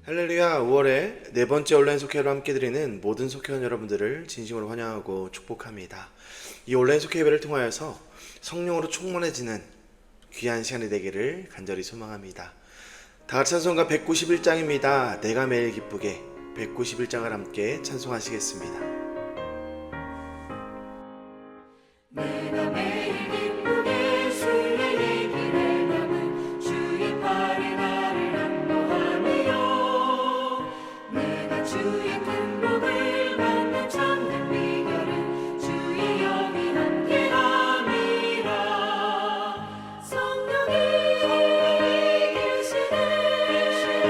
할렐루야. 5월에 네 번째 온라인 속회로 함께 드리는 모든 속회원 여러분들을 진심으로 환영하고 축복합니다. 이 온라인 속회 예배를 통하여서 성령으로 충만해지는 귀한 시간이 되기를 간절히 소망합니다. 다같이 찬송가 191장입니다. 내가 매일 기쁘게 191장을 함께 찬송하시겠습니다. 내가 매일 기쁘게 주의 길에 남은 주의 팔에 나를 안보하며 내가 주의 큰 복을 받는 참된 비결은 주의 영이 함께함이라. 성령이 계시네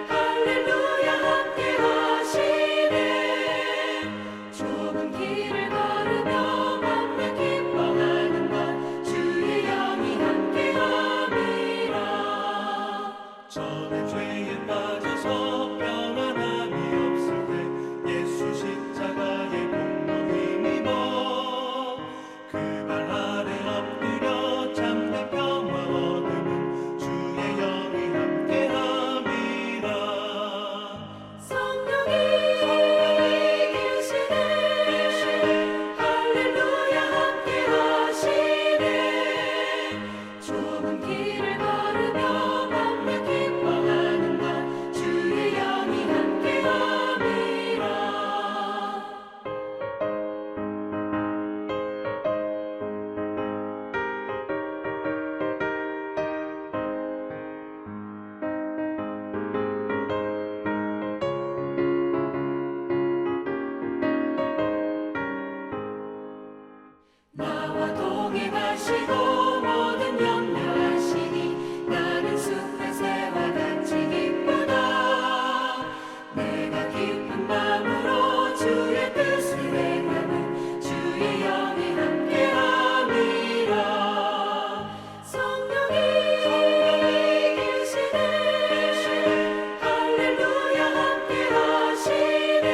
할렐루야 함께하시네. 좁은 길을 걸으며 만나 기뻐하는 것 주의 영이 함께함이라. 저는 죄에 빠져서 평안함이 없을 때 예수 십자가의 공로 힘입어 그 발 아래 엎드려 참된 평화 얻음은 주의 영이 함께함이라. 성령이 계시네 할렐루야 함께하시네. 좁은 길을 걸으며 만나 기뻐하는 것 주의 영이 함께함이라. 나와 동행하시고 모든 염려하시니 나는 숲의 새와 같이 기쁘다. 내가 깊은 밤으로 주의 뜻을 행하는 주의 영이 함께함이라. 성령이 계시네 할렐루야 함께하시네.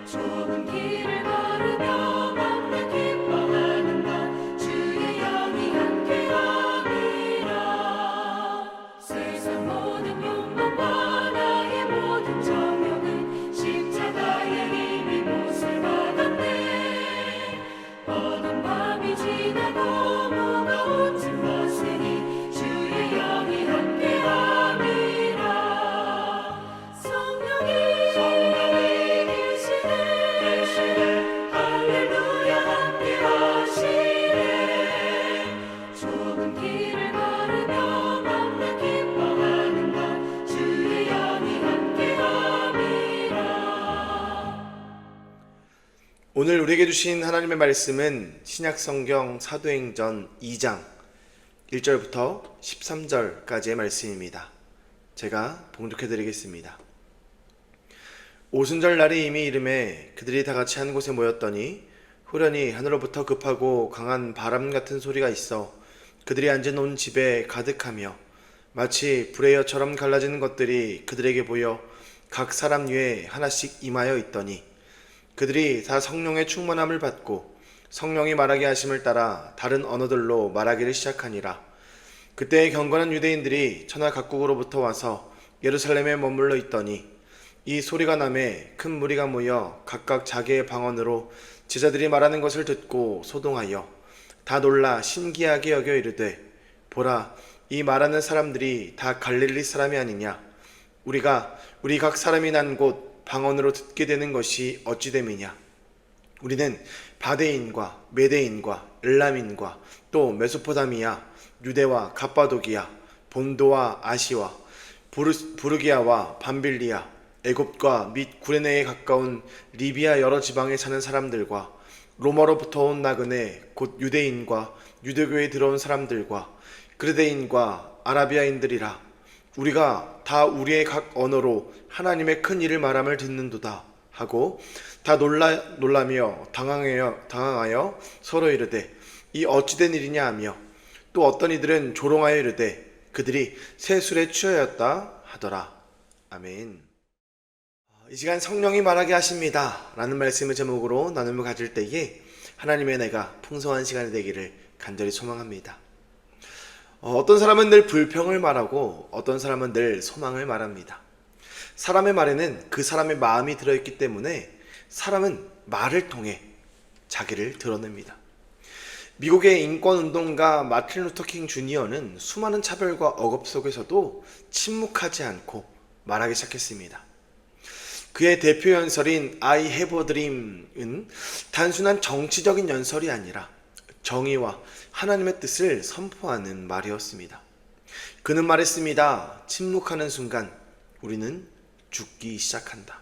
좁은 길을 걸으며 만나 기뻐하는 것 주의 영이 함께함이라. 세상 모든 욕망과 나의 모든 정욕은 십자가의 힘이 못을 받았네. 어두운 밤이 지나고 무거운 짐 벗으니 주의 영이 함께함이라. 성령이 계시네 할렐루야 함께하시네. 좁은 길을 걸으며 만나 기뻐하는 것 주의 영이 함께함이라. 오늘 우리에게 주신 하나님의 말씀은 신약성경 사도행전 2장 1절부터 13절까지의 말씀입니다. 제가 봉독해드리겠습니다. 오순절 날이 이미 이름에 그들이 다 같이 한 곳에 모였더니 후련히 하늘로부터 급하고 강한 바람 같은 소리가 있어 그들이 앉아놓은 집에 가득하며 마치 불의 여처럼 갈라지는 것들이 그들에게 보여 각 사람 위에 하나씩 임하여 있더니 그들이 다 성령의 충만함을 받고 성령이 말하게 하심을 따라 다른 언어들로 말하기를 시작하니라. 그때 경건한 유대인들이 천하 각국으로부터 와서 예루살렘에 머물러 있더니 이 소리가 나매 큰 무리가 모여 각각 자기의 방언으로 제자들이 말하는 것을 듣고 소동하여 다 놀라 신기하게 여겨 이르되 보라 이 말하는 사람들이 다 갈릴리 사람이 아니냐. 우리 각 사람이 난 곳 방언으로 듣게 되는 것이 어찌 됨이냐. 우리는 바데인과 메데인과 엘람인과 또 메소포타미아 유대와 갑바도기아 본도와 아시와 부르기아와 밤빌리아 애굽과 및 구레네에 가까운 리비아 여러 지방에 사는 사람들과 로마로부터 온 나그네 곧 유대인과 유대교에 들어온 사람들과 그레데인과 아라비아인들이라. 우리가 다 우리의 각 언어로 하나님의 큰 일을 말함을 듣는도다 하고 다 놀라며 당황하여 서로 이르되 이 어찌된 일이냐 하며 또 어떤 이들은 조롱하여 이르되 그들이 새 술에 취하였다 하더라. 아멘. 이 시간 성령이 말하게 하십니다 라는 말씀을 제목으로 나눔을 가질 때에 하나님의 은혜가 풍성한 시간이 되기를 간절히 소망합니다. 어떤 사람은 늘 불평을 말하고 어떤 사람은 늘 소망을 말합니다. 사람의 말에는 그 사람의 마음이 들어있기 때문에 사람은 말을 통해 자기를 드러냅니다. 미국의 인권운동가 마틴 루터 킹 주니어는 수많은 차별과 억압 속에서도 침묵하지 않고 말하기 시작했습니다. 그의 대표 연설인 I have a dream은 단순한 정치적인 연설이 아니라 정의와 하나님의 뜻을 선포하는 말이었습니다. 그는 말했습니다. 침묵하는 순간 우리는 죽기 시작한다.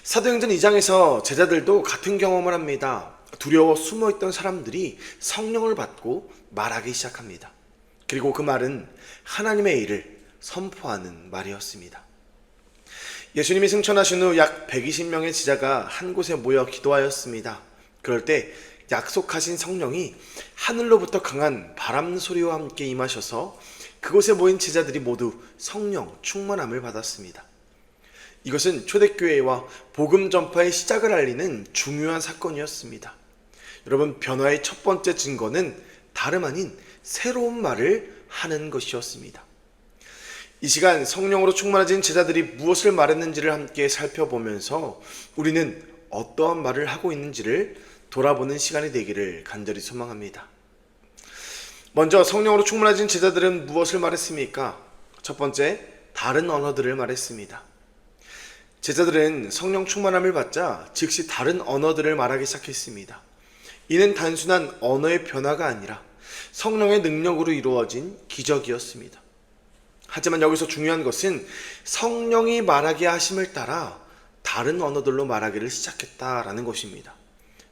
사도행전 2장에서 제자들도 같은 경험을 합니다. 두려워 숨어있던 사람들이 성령을 받고 말하기 시작합니다. 그리고 그 말은 하나님의 일을 선포하는 말이었습니다. 예수님이 승천하신 후 약 120명의 제자가 한 곳에 모여 기도하였습니다. 그럴 때 약속하신 성령이 하늘로부터 강한 바람 소리와 함께 임하셔서 그곳에 모인 제자들이 모두 성령 충만함을 받았습니다. 이것은 초대교회와 복음 전파의 시작을 알리는 중요한 사건이었습니다. 여러분, 변화의 첫 번째 증거는 다름 아닌 새로운 말을 하는 것이었습니다. 이 시간 성령으로 충만해진 제자들이 무엇을 말했는지를 함께 살펴보면서 우리는 어떠한 말을 하고 있는지를 돌아보는 시간이 되기를 간절히 소망합니다. 먼저 성령으로 충만해진 제자들은 무엇을 말했습니까? 첫 번째, 다른 언어들을 말했습니다. 제자들은 성령 충만함을 받자 즉시 다른 언어들을 말하기 시작했습니다. 이는 단순한 언어의 변화가 아니라 성령의 능력으로 이루어진 기적이었습니다. 하지만 여기서 중요한 것은 성령이 말하게 하심을 따라 다른 언어들로 말하기를 시작했다라는 것입니다.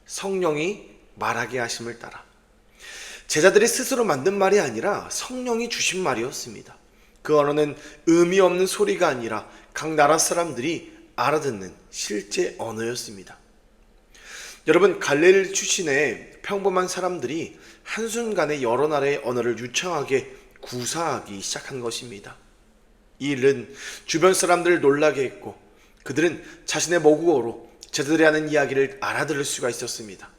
성령이 말하게 하심을 따라. 제자들이 스스로 만든 말이 아니라 성령이 주신 말이었습니다. 그 언어는 의미 없는 소리가 아니라 각 나라 사람들이 알아듣는 실제 언어였습니다. 여러분, 갈릴리 출신의 평범한 사람들이 한순간에 여러 나라의 언어를 유창하게 구사하기 시작한 것입니다. 이 일은 주변 사람들을 놀라게 했고 그들은 자신의 모국어로 제자들이 하는 이야기를 알아들을 수가 있었습니다.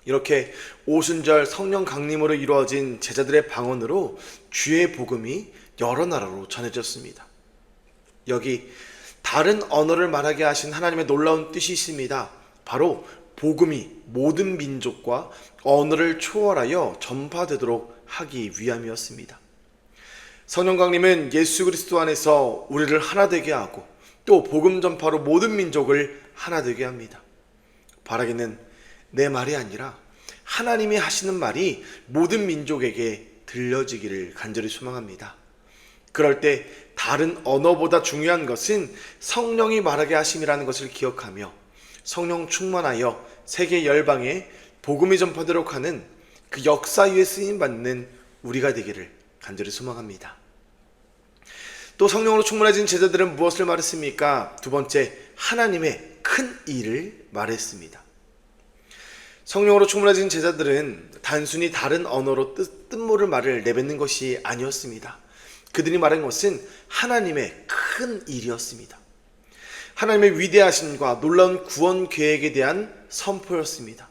이렇게 오순절 성령 강림으로 이루어진 제자들의 방언으로 주의 복음이 여러 나라로 전해졌습니다. 여기 다른 언어를 말하게 하신 하나님의 놀라운 뜻이 있습니다. 바로 복음이 모든 민족과 언어를 초월하여 전파되도록 하기 위함이었습니다. 성령 강림은 예수 그리스도 안에서 우리를 하나 되게 하고 또 복음 전파로 모든 민족을 하나 되게 합니다. 바라기는 내 말이 아니라 하나님이 하시는 말이 모든 민족에게 들려지기를 간절히 소망합니다. 그럴 때 다른 언어보다 중요한 것은 성령이 말하게 하심이라는 것을 기억하며 성령 충만하여 세계 열방에 복음이 전파되도록 하는 그 역사 위에 쓰임받는 우리가 되기를 간절히 소망합니다. 또 성령으로 충만해진 제자들은 무엇을 말했습니까? 두 번째, 하나님의 큰 일을 말했습니다. 성령으로 충만해진 제자들은 단순히 다른 언어로 뜻모를 말을 내뱉는 것이 아니었습니다. 그들이 말한 것은 하나님의 큰 일이었습니다. 하나님의 위대하심과 놀라운 구원 계획에 대한 선포였습니다.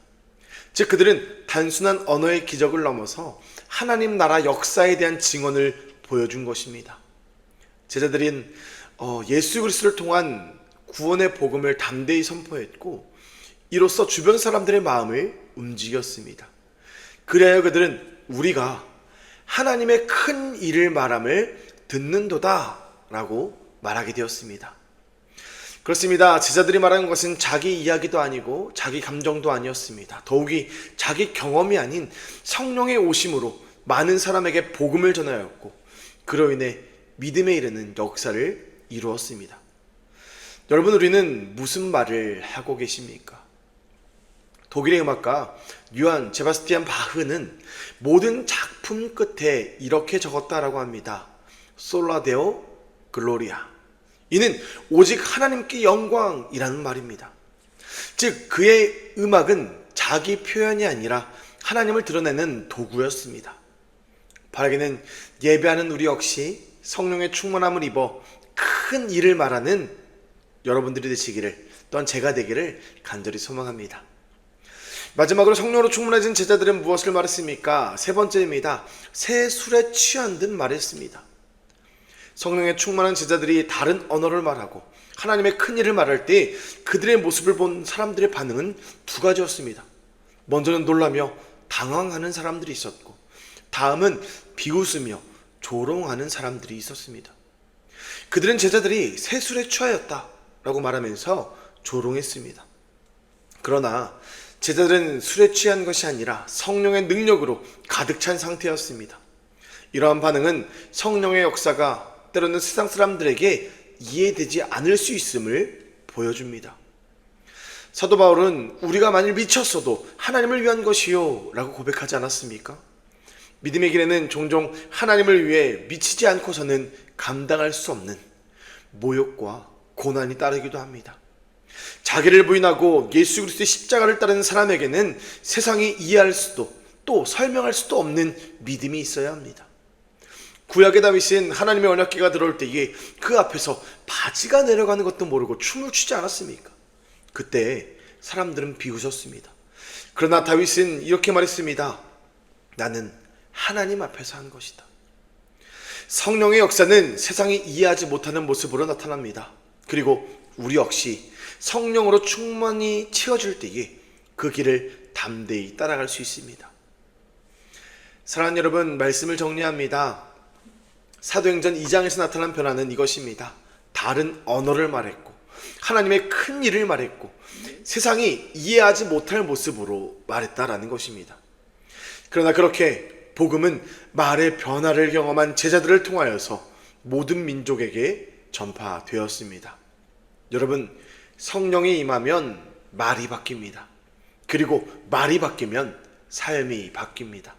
즉 그들은 단순한 언어의 기적을 넘어서 하나님 나라 역사에 대한 증언을 보여준 것입니다. 제자들은 예수 그리스도를 통한 구원의 복음을 담대히 선포했고 이로써 주변 사람들의 마음을 움직였습니다. 그래야 그들은 우리가 하나님의 큰 일을 말함을 듣는도다 라고 말하게 되었습니다. 그렇습니다. 제자들이 말하는 것은 자기 이야기도 아니고 자기 감정도 아니었습니다. 더욱이 자기 경험이 아닌 성령의 오심으로 많은 사람에게 복음을 전하였고 그로 인해 믿음에 이르는 역사를 이루었습니다. 여러분, 우리는 무슨 말을 하고 계십니까? 독일의 음악가 요한 세바스티안 바흐는 모든 작품 끝에 이렇게 적었다라고 합니다. 솔라 데오 글로리아. 이는 오직 하나님께 영광이라는 말입니다. 즉 그의 음악은 자기 표현이 아니라 하나님을 드러내는 도구였습니다. 바라기는 예배하는 우리 역시 성령의 충만함을 입어 큰 일을 말하는 여러분들이 되시기를 또한 제가 되기를 간절히 소망합니다. 마지막으로 성령으로 충만해진 제자들은 무엇을 말했습니까? 세 번째입니다. 새 술에 취한 듯 말했습니다. 성령에 충만한 제자들이 다른 언어를 말하고 하나님의 큰 일을 말할 때 그들의 모습을 본 사람들의 반응은 두 가지였습니다. 먼저는 놀라며 당황하는 사람들이 있었고, 다음은 비웃으며 조롱하는 사람들이 있었습니다. 그들은 제자들이 세술에 취하였다라고 말하면서 조롱했습니다. 그러나 제자들은 술에 취한 것이 아니라 성령의 능력으로 가득 찬 상태였습니다. 이러한 반응은 성령의 역사가 때로는 세상 사람들에게 이해되지 않을 수 있음을 보여줍니다. 사도 바울은 우리가 만일 미쳤어도 하나님을 위한 것이요 라고 고백하지 않았습니까? 믿음의 길에는 종종 하나님을 위해 미치지 않고서는 감당할 수 없는 모욕과 고난이 따르기도 합니다. 자기를 부인하고 예수 그리스도의 십자가를 따르는 사람에게는 세상이 이해할 수도 또 설명할 수도 없는 믿음이 있어야 합니다. 구약의 다윗은 하나님의 언약궤가 들어올 때에 그 앞에서 바지가 내려가는 것도 모르고 춤을 추지 않았습니까? 그때 사람들은 비웃었습니다. 그러나 다윗은 이렇게 말했습니다. 나는 하나님 앞에서 한 것이다. 성령의 역사는 세상이 이해하지 못하는 모습으로 나타납니다. 그리고 우리 역시 성령으로 충만히 채워질 때에 그 길을 담대히 따라갈 수 있습니다. 사랑하는 여러분, 말씀을 정리합니다. 사도행전 2장에서 나타난 변화는 이것입니다. 다른 언어를 말했고 하나님의 큰 일을 말했고 세상이 이해하지 못할 모습으로 말했다라는 것입니다. 그러나 그렇게 복음은 말의 변화를 경험한 제자들을 통하여서 모든 민족에게 전파되었습니다. 여러분, 성령이 임하면 말이 바뀝니다. 그리고 말이 바뀌면 삶이 바뀝니다.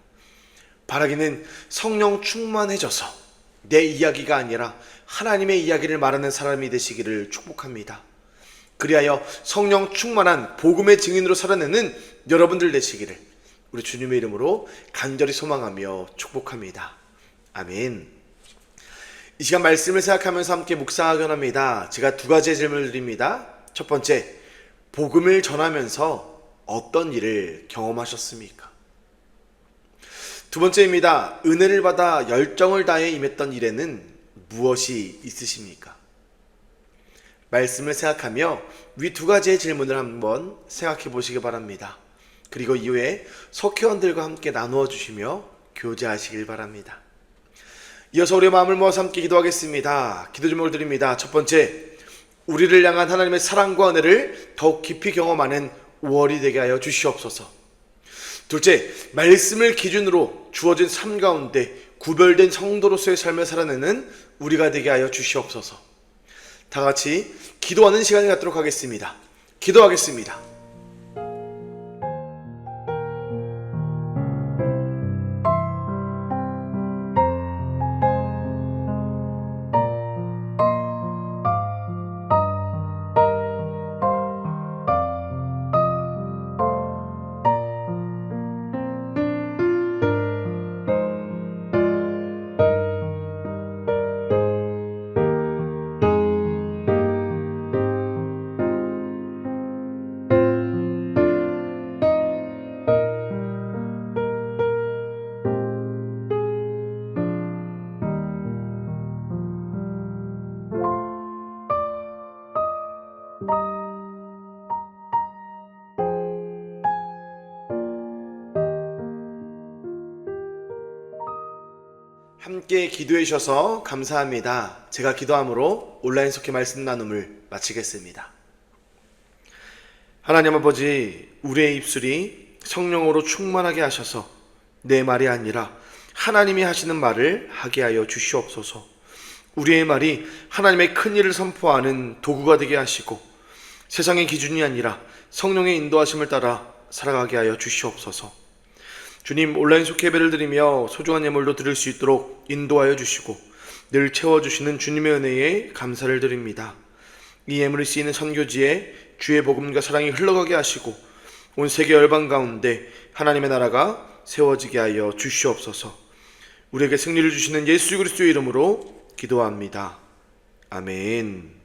바라기는 성령 충만해져서 내 이야기가 아니라 하나님의 이야기를 말하는 사람이 되시기를 축복합니다. 그리하여 성령 충만한 복음의 증인으로 살아내는 여러분들 되시기를 우리 주님의 이름으로 간절히 소망하며 축복합니다. 아멘. 이 시간 말씀을 생각하면서 함께 묵상하기 원합니다. 제가 두 가지의 질문을 드립니다. 첫 번째, 복음을 전하면서 어떤 일을 경험하셨습니까? 두 번째입니다. 은혜를 받아 열정을 다해 임했던 일에는 무엇이 있으십니까? 말씀을 생각하며 위 두 가지의 질문을 한번 생각해 보시기 바랍니다. 그리고 이후에 속회원들과 함께 나누어 주시며 교제하시길 바랍니다. 이어서 우리의 마음을 모아서 함께 기도하겠습니다. 기도 제목을 드립니다. 첫 번째, 우리를 향한 하나님의 사랑과 은혜를 더욱 깊이 경험하는 5월이 되게 하여 주시옵소서. 둘째, 말씀을 기준으로 주어진 삶 가운데 구별된 성도로서의 삶을 살아내는 우리가 되게 하여 주시옵소서. 다 같이 기도하는 시간을 갖도록 하겠습니다. 기도하겠습니다. 함께 기도해 주셔서 감사합니다. 제가 기도함으로 온라인 속회 말씀 나눔을 마치겠습니다. 하나님 아버지, 우리의 입술이 성령으로 충만하게 하셔서 내 말이 아니라 하나님이 하시는 말을 하게 하여 주시옵소서. 우리의 말이 하나님의 큰 일을 선포하는 도구가 되게 하시고 세상의 기준이 아니라 성령의 인도하심을 따라 살아가게 하여 주시옵소서. 주님, 온라인 속회 예배를 드리며 소중한 예물도 드릴 수 있도록 인도하여 주시고 늘 채워주시는 주님의 은혜에 감사를 드립니다. 이 예물이 쓰이는 선교지에 주의 복음과 사랑이 흘러가게 하시고 온 세계 열방 가운데 하나님의 나라가 세워지게 하여 주시옵소서. 우리에게 승리를 주시는 예수 그리스도의 이름으로 기도합니다. 아멘.